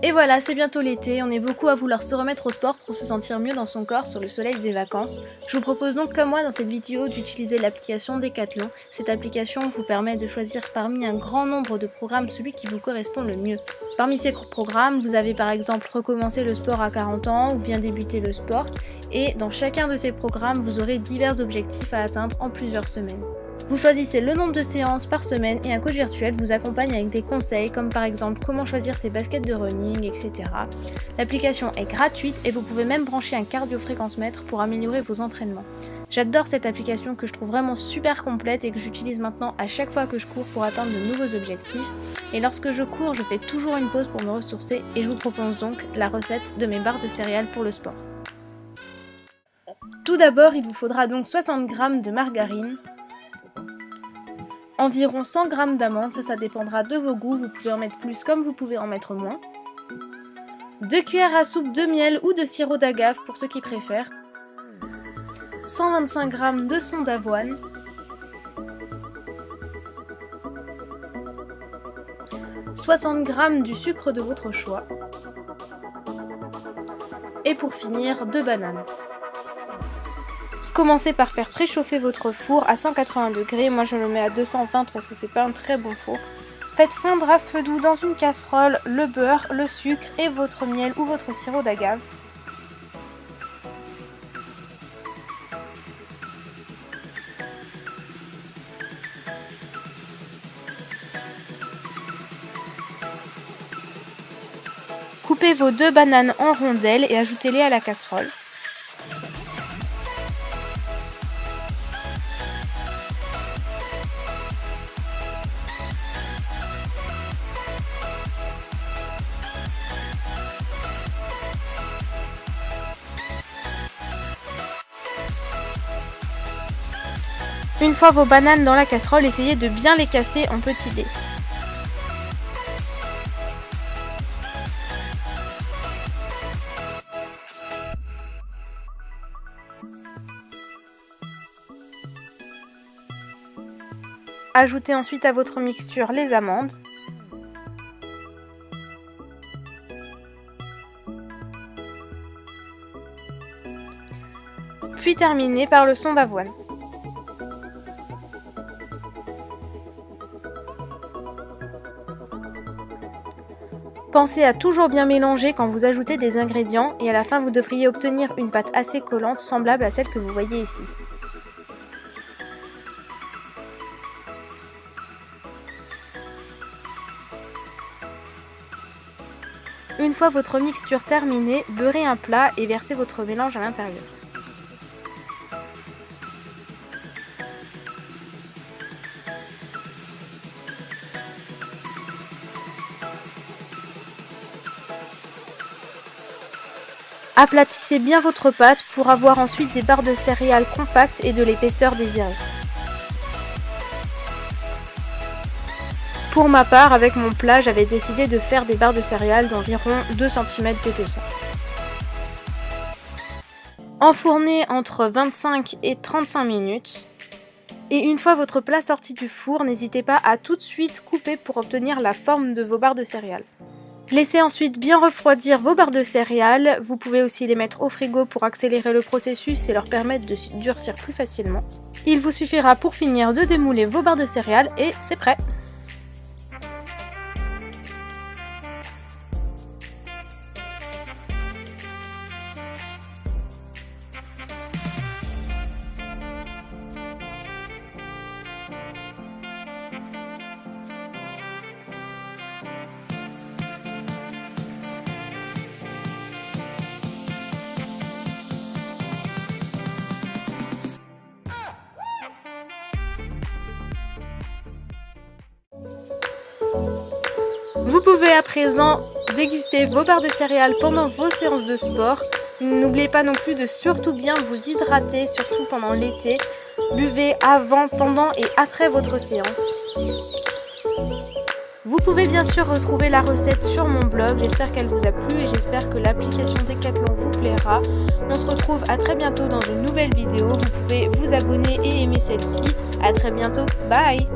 Et voilà, c'est bientôt l'été, on est beaucoup à vouloir se remettre au sport pour se sentir mieux dans son corps sur le soleil des vacances. Je vous propose donc comme moi dans cette vidéo d'utiliser l'application Decathlon. Cette application vous permet de choisir parmi un grand nombre de programmes celui qui vous correspond le mieux. Parmi ces programmes, vous avez par exemple recommencé le sport à 40 ans ou bien débuter le sport. Et dans chacun de ces programmes, vous aurez divers objectifs à atteindre en plusieurs semaines. Vous choisissez le nombre de séances par semaine et un coach virtuel vous accompagne avec des conseils comme par exemple comment choisir ses baskets de running, etc. L'application est gratuite et vous pouvez même brancher un cardio-fréquence-mètre pour améliorer vos entraînements. J'adore cette application que je trouve vraiment super complète et que j'utilise maintenant à chaque fois que je cours pour atteindre de nouveaux objectifs. Et lorsque je cours, je fais toujours une pause pour me ressourcer et je vous propose donc la recette de mes barres de céréales pour le sport. Tout d'abord, il vous faudra donc 60 g de margarine, environ 100 g d'amandes, ça dépendra de vos goûts, vous pouvez en mettre plus comme vous pouvez en mettre moins. 2 cuillères à soupe de miel ou de sirop d'agave pour ceux qui préfèrent. 125 g de son d'avoine. 60 g du sucre de votre choix. Et pour finir, 2 bananes. Commencez par faire préchauffer votre four à 180 degrés, moi je le mets à 220 parce que c'est pas un très bon four. Faites fondre à feu doux dans une casserole le beurre, le sucre et votre miel ou votre sirop d'agave. Coupez vos 2 bananes en rondelles et ajoutez-les à la casserole. Une fois vos bananes dans la casserole, essayez de bien les casser en petits dés. Ajoutez ensuite à votre mixture les amandes. Puis terminez par le son d'avoine. Pensez à toujours bien mélanger quand vous ajoutez des ingrédients et à la fin vous devriez obtenir une pâte assez collante semblable à celle que vous voyez ici. Une fois votre mixture terminée, beurrez un plat et versez votre mélange à l'intérieur. Aplatissez bien votre pâte pour avoir ensuite des barres de céréales compactes et de l'épaisseur désirée. Pour ma part, avec mon plat, j'avais décidé de faire des barres de céréales d'environ 2 cm d'épaisseur. Enfournez entre 25 et 35 minutes. Et une fois votre plat sorti du four, n'hésitez pas à tout de suite couper pour obtenir la forme de vos barres de céréales. Laissez ensuite bien refroidir vos barres de céréales. Vous pouvez aussi les mettre au frigo pour accélérer le processus et leur permettre de durcir plus facilement. Il vous suffira pour finir de démouler vos barres de céréales et c'est prêt! Vous pouvez à présent déguster vos barres de céréales pendant vos séances de sport. N'oubliez pas non plus de surtout bien vous hydrater, surtout pendant l'été. Buvez avant, pendant et après votre séance. Vous pouvez bien sûr retrouver la recette sur mon blog. J'espère qu'elle vous a plu et j'espère que l'application Decathlon vous plaira. On se retrouve à très bientôt dans une nouvelle vidéo. Vous pouvez vous abonner et aimer celle-ci. À très bientôt. Bye!